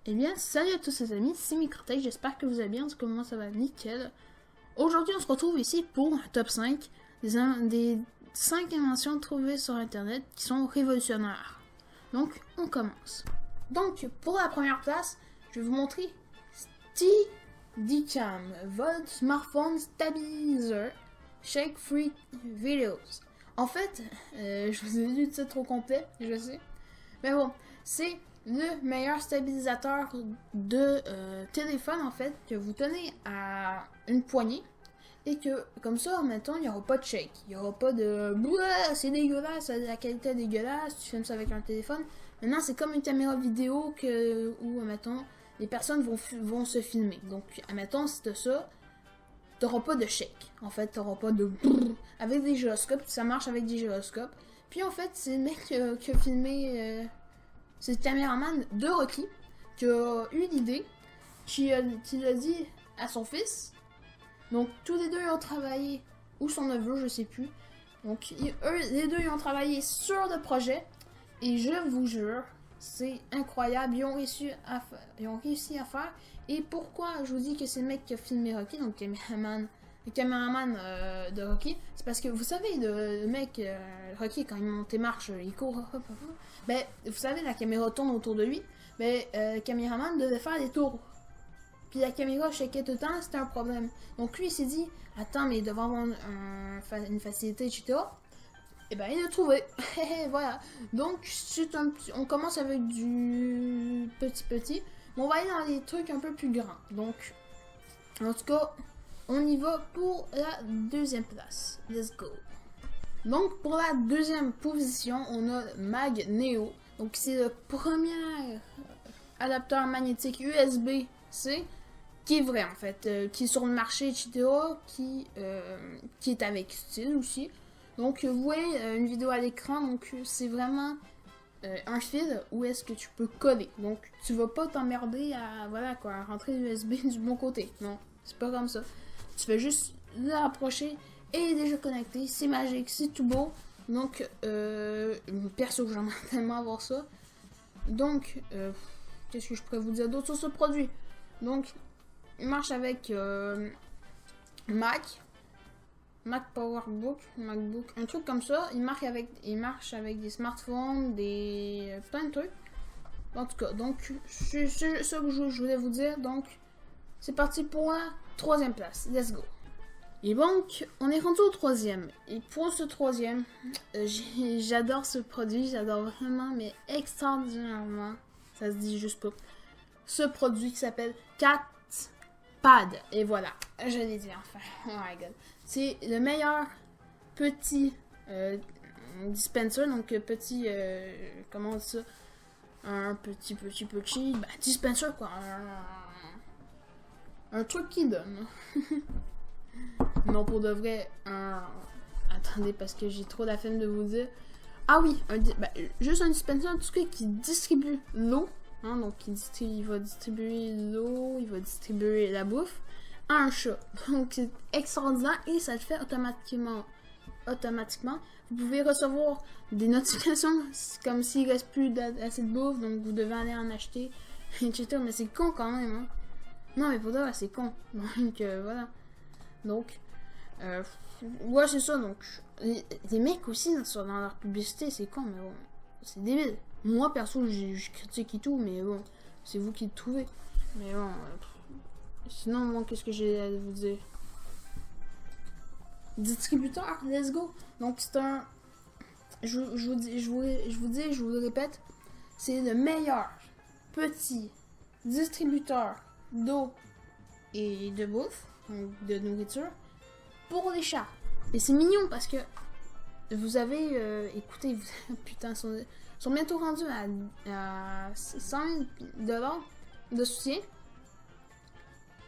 Eh bien, salut à tous les amis, c'est Microtech, j'espère que vous allez bien, en tout cas moi ça va nickel. Aujourd'hui on se retrouve ici pour un top 5 des 5 inventions trouvées sur internet qui sont révolutionnaires. Donc on commence. Donc pour la première place, je vais vous montrer Steadicam, votre smartphone stabilizer Shake Free Videos. En fait, je vous ai lu le titre au complet, je sais, mais bon, c'est le meilleur stabilisateur de téléphone en fait que vous tenez à une poignée et que comme ça mettons il n'y aura pas de shake, il n'y aura pas de c'est dégueulasse, la qualité est dégueulasse, tu filmes ça avec un téléphone. Maintenant c'est comme une caméra vidéo où mettons les personnes vont se filmer, donc mettons si t'as ça, t'auras pas de shake, en fait t'auras pas de avec des gyroscopes, ça marche avec des gyroscopes. Puis en fait c'est le mec qui a filmé c'est le caméraman de Rocky qui a eu l'idée, qui l'a dit à son fils. Donc tous les deux ils ont travaillé, ou son neveu, je sais plus. Donc les deux ils ont travaillé sur le projet et je vous jure, c'est incroyable. Ils ont réussi à faire. Et pourquoi je vous dis que c'est le mec qui a filmé Rocky, donc le caméraman de Rocky, c'est parce que vous savez, le mec Rocky, quand il monte les marches, il court, ben, vous savez, la caméra tourne autour de lui, ben, le caméraman devait faire des tours. Puis la caméra checkait tout le temps, c'était un problème. Donc lui, il s'est dit, attends, mais il devrait avoir une facilité, etc. Et ben, il l'a trouvé. Voilà. Donc, on commence avec du petit, mais on va aller dans les trucs un peu plus grands. Donc, en tout cas, on y va pour la deuxième place. Let's go. Donc, pour la deuxième position, on a Mag-Neo. Donc, c'est le premier adapteur magnétique USB-C qui est vrai, en fait, qui est sur le marché, etc., qui est avec style aussi. Donc, vous voyez une vidéo à l'écran, donc c'est vraiment un fil où est-ce que tu peux coller. Donc, tu vas pas t'emmerder à, voilà, quoi, à rentrer l'USB du bon côté. Non, c'est pas comme ça. Tu fais juste le rapprocher et il est déjà connecté. C'est magique, c'est tout beau. Donc, perso, j'aimerais tellement avoir ça. Donc, qu'est-ce que je pourrais vous dire d'autre sur ce produit? Donc, il marche avec Mac PowerBook, MacBook, un truc comme ça. Il marche avec des smartphones, plein de trucs. En tout cas, donc, c'est ça que je voulais vous dire. Donc, c'est parti pour la troisième place. Let's go. Et donc, on est rendu au troisième. Et pour ce troisième, j'adore ce produit. J'adore vraiment, mais extraordinairement. Ça se dit juste pas. Ce produit qui s'appelle CatPad. Et voilà, je l'ai dit enfin. Oh my god. C'est le meilleur petit dispenser. Donc, petit, comment on dit ça? Un petit, dispenser quoi. Un truc qui donne. Non, pour de vrai, attendez, parce que j'ai trop la flemme de vous dire. Ah oui, juste un dispenser, en tout cas, qui distribue l'eau. Hein, donc, il va distribuer l'eau, il va distribuer la bouffe à un chat. Donc, c'est extraordinaire et ça le fait automatiquement. Vous pouvez recevoir des notifications comme s'il reste plus assez de bouffe, donc vous devez aller en acheter, etc. Mais c'est con quand même, hein. Non, mais pour de vrai, c'est con. Donc, voilà. Donc, ouais, c'est ça. Donc, les mecs aussi, dans leur publicité, c'est con, mais bon, c'est débile. Moi, perso, je critique et tout, mais bon, c'est vous qui le trouvez. Mais bon, sinon, moi, qu'est-ce que j'ai à vous dire? Distributeur, let's go. Donc, c'est un... Je vous le répète, c'est le meilleur petit distributeur d'eau et de bouffe, donc de nourriture, pour les chats. Et c'est mignon parce que vous avez, écoutez, putain, sont bientôt rendus à 100 000 $ de soutien.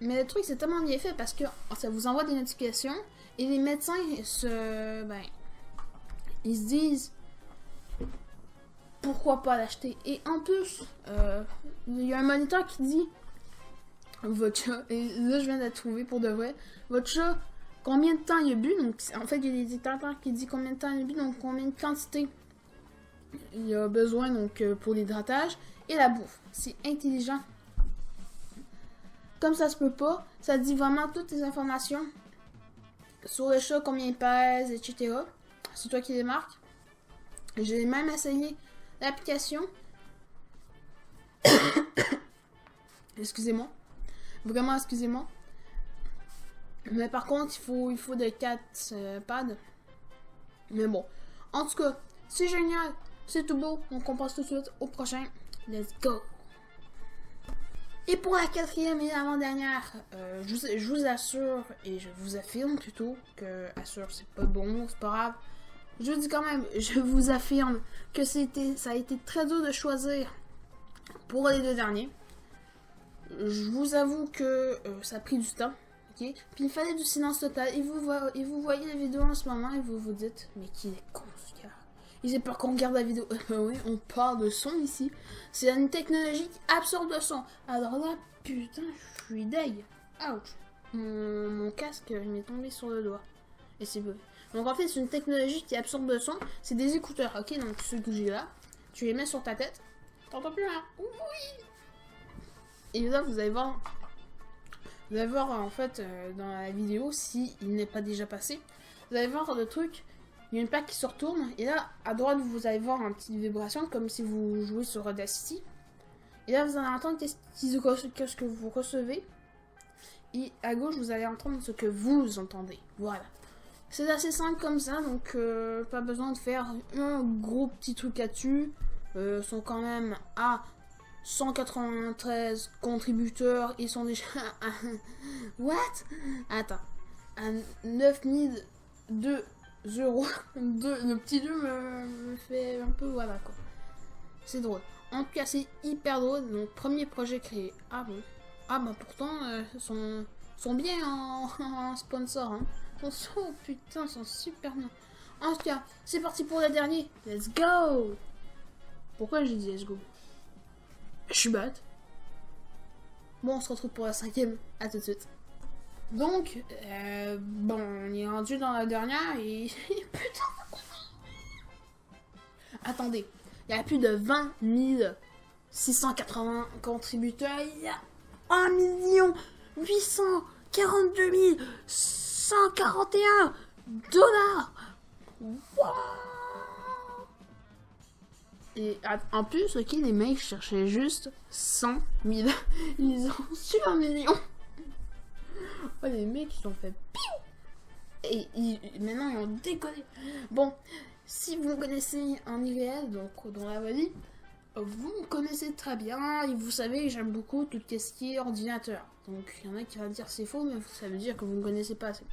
Mais le truc, c'est tellement bien fait parce que ça vous envoie des notifications et les médecins ils se disent pourquoi pas l'acheter. Et en plus, il y a un moniteur qui dit votre chat, et là je viens de la trouver pour de vrai, votre chat, combien de temps il a bu, donc en fait il y a des dictateurs qui disent combien de temps il a bu, donc combien de quantité il a besoin donc pour l'hydratage et la bouffe. C'est intelligent comme ça se peut pas, ça dit vraiment toutes les informations sur le chat, combien il pèse, etc. C'est toi qui les marques. J'ai même essayé l'application. Excusez-moi. Vraiment, excusez-moi. Mais par contre, il faut des 4 pads. Mais bon. En tout cas, c'est génial. C'est tout beau. Donc on passe tout de suite au prochain. Let's go. Et pour la 4e et avant-dernière, je vous assure, et je vous affirme plutôt, que assure c'est pas bon, c'est pas grave. Je vous dis quand même, je vous affirme que ça a été très dur de choisir pour les 2 derniers. Je vous avoue que ça a pris du temps, ok? Puis il fallait du silence total. Et vous voyez la vidéo en ce moment et vous vous dites, mais qui est con ce gars? Il sait pas qu'on regarde la vidéo. Oui, on parle de son ici. C'est une technologie qui absorbe le son. Alors là, putain, je suis deg. Ouch. Mon casque, il m'est tombé sur le doigt. Et c'est beau. Donc en fait, c'est une technologie qui absorbe le son. C'est des écouteurs, ok? Donc ceux que j'ai là, tu les mets sur ta tête. T'entends plus rien? Oui! Et là, vous allez voir en fait dans la vidéo, si il n'est pas déjà passé, vous allez voir le truc. Il y a une plaque qui se retourne, et là, à droite, vous allez voir une petite vibration, comme si vous jouez sur Audacity. Et là, vous allez entendre qu'est-ce que vous recevez. Et à gauche, vous allez entendre ce que vous entendez. Voilà. C'est assez simple comme ça, donc pas besoin de faire un gros petit truc là-dessus. Sont quand même à 193 contributeurs. Ils sont déjà à... What? Attends. À 9002 euros. Le petit 2 me fait un peu... Voilà quoi. C'est drôle. En tout cas, c'est hyper drôle. Donc, premier projet créé. Ah bon. Ah bah pourtant, sont bien en sponsor. Hein. Oh putain, ils sont super bien. En tout cas, c'est parti pour le dernier. Let's go! Pourquoi j'ai dit let's go? Je suis bête. Bon, on se retrouve pour la 5e. À tout de suite. Donc, bon, on est rendu dans la dernière et... Putain! Attendez, il y a plus de 20 680 contributeurs. Il y a 1 842 141 $. Wow! Et en plus, ok, les mecs cherchaient juste 100 000. Ils ont su 1 million. Oh, les mecs, ils ont fait piou! Et maintenant, ils ont décollé. Bon, si vous me connaissez en IRL, donc dans la vraie vie, vous me connaissez très bien et vous savez, j'aime beaucoup tout ce qui est ordinateur. Donc, il y en a qui vont dire c'est faux, mais ça veut dire que vous ne me connaissez pas assez.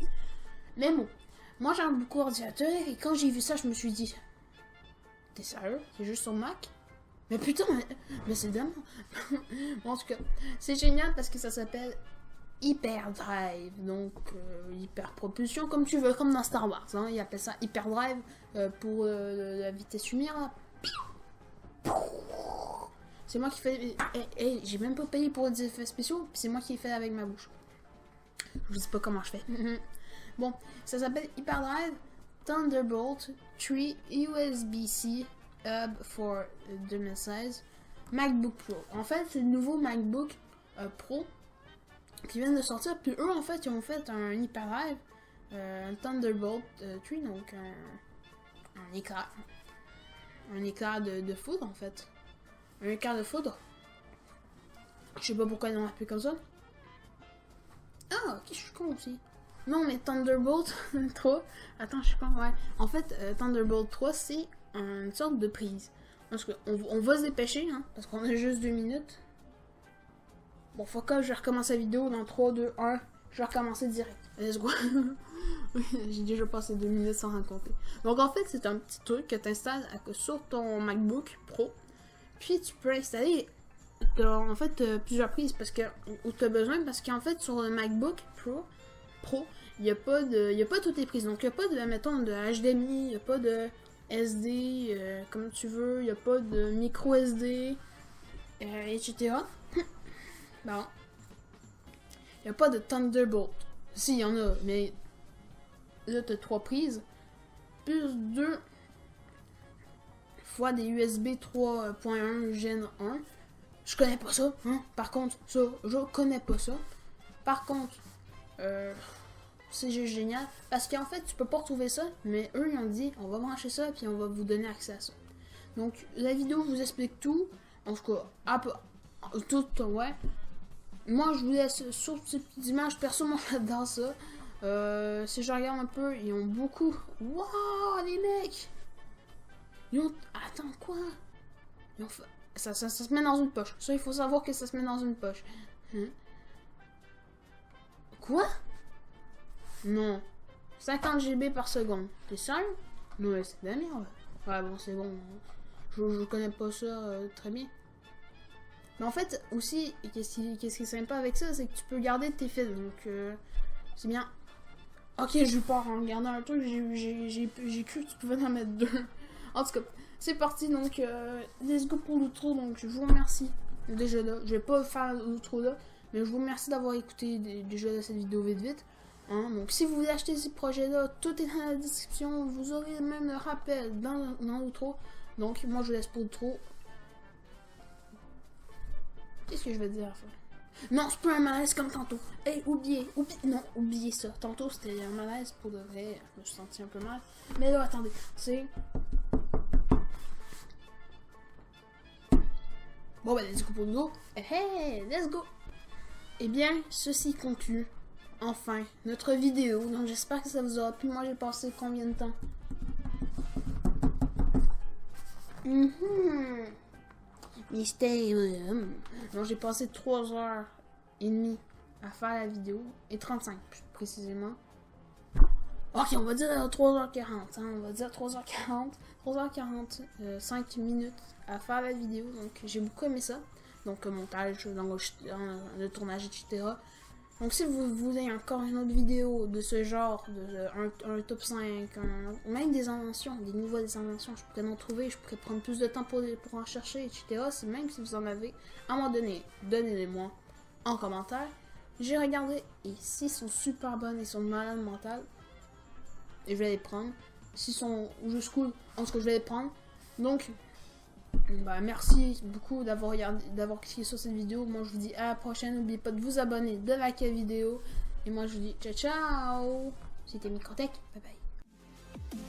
Mais bon, moi j'aime beaucoup ordinateur et quand j'ai vu ça, je me suis dit, t'es sérieux? C'est juste sur Mac? Mais putain, mais c'est dingue. Bon, en tout cas, c'est génial parce que ça s'appelle Hyperdrive, donc hyperpropulsion comme tu veux, comme dans Star Wars. Hein, ils appellent ça Hyperdrive pour la vitesse lumière. Là. C'est moi qui fais. J'ai même pas payé pour les effets spéciaux, puis c'est moi qui les fais avec ma bouche. Je sais pas comment je fais. Bon, ça s'appelle Hyperdrive Thunderbolt 3 USB-C Hub for 2016 MacBook Pro. En fait, c'est le nouveau MacBook Pro qui viennent de sortir. Puis eux, en fait, ils ont fait un Hyperdrive, un Thunderbolt 3, donc un éclair. Un éclair de foudre, en fait. Un éclair de foudre. Je sais pas pourquoi ils l'ont appelé comme ça. Ah, ok, je suis con aussi. Non, mais Thunderbolt 3. Attends, je suis con, ouais. En fait, Thunderbolt 3, c'est une sorte de prise. Parce qu'on va se dépêcher, hein, parce qu'on a juste 2 minutes. Bon, faut que je recommence la vidéo dans 3, 2, 1. Je vais recommencer direct. Let's go. J'ai déjà passé 2 minutes sans raconter. Donc, en fait, c'est un petit truc que tu installes sur ton MacBook Pro. Puis, tu peux installer en fait plusieurs prises parce que où tu as besoin. Parce qu'en fait, sur le MacBook Pro, il n'y a pas toutes les prises. Donc, il n'y a pas de, mettons, de HDMI, il n'y a pas de SD, comme tu veux, il n'y a pas de micro SD, etc. Bon. Il n'y a pas de Thunderbolt. Si, il y en a, mais là, tu as 3 prises, plus 2 fois des USB 3.1 Gen 1, Je connais pas ça, hein. Par contre, ça, je connais pas ça. Par contre, c'est juste génial. Parce qu'en fait, tu peux pas retrouver ça, mais eux, ils ont dit, on va brancher ça, puis on va vous donner accès à ça. Donc, la vidéo vous explique tout. En tout cas, un peu, tout, ouais. Moi, je vous laisse sur ces petites images. Perso, moi, j'adore ça. Si je regarde un peu, ils ont beaucoup... Waouh, les mecs! Ils ont... Attends, quoi? Ils ont fait... ça se met dans une poche. Ça, il faut savoir que ça se met dans une poche. Quoi? Non. 50 GB par seconde. T'es sérieux? Non, mais c'est de la merde. Ouais, bon, c'est bon. Je connais pas ça très bien. Mais en fait, aussi, qu'est-ce qui est sympa avec ça, c'est que tu peux garder tes films. Donc, c'est bien. Ok, je pars en regardant un truc, j'ai cru que tu pouvais en mettre deux. En tout cas, c'est parti. Donc, let's go pour l'outro. Donc, je vous remercie déjà là. Je vais pas faire l'outro là, mais je vous remercie d'avoir écouté déjà cette vidéo vite. Hein? Donc, si vous voulez acheter ces projets-là, tout est dans la description. Vous aurez même le rappel dans l'outro. Donc, moi, je vous laisse pour l'outro. Qu'est-ce que je vais dire à faire? Non, c'est pas un malaise comme tantôt. Hey, oubliez ça. Tantôt, c'était un malaise pour de vrai. Je me suis senti un peu mal. Mais là, attendez. C'est... Bon, ben, let's go pour le dos. Hey, let's go. Eh bien, ceci conclut, enfin, notre vidéo. Donc, j'espère que ça vous aura plu. Moi, j'ai passé combien de temps? Mystérieux. Donc, j'ai passé 3h30 à faire la vidéo. Et 35, plus précisément. Ok, on va dire 3h40. Hein, on va dire 3h40. 3h40, 5 minutes à faire la vidéo. Donc, j'ai beaucoup aimé ça. Donc, montage, le tournage, etc. Donc, si vous voulez encore une autre vidéo de ce genre, un top 5, même des inventions, des nouvelles inventions, je pourrais en trouver, je pourrais prendre plus de temps pour en chercher, etc. Même si vous en avez, à un moment donné, donnez-les-moi en commentaire. J'ai regardé, et s'ils sont super bonnes et sont malades mentales, et je vais les prendre. S'ils sont juste cool, en tout cas, je vais les prendre. Donc, bah, merci beaucoup d'avoir cliqué sur cette vidéo. Moi, je vous dis à la prochaine. N'oubliez pas de vous abonner, de liker la vidéo. Et moi, je vous dis ciao, ciao. C'était Microtech. Bye bye.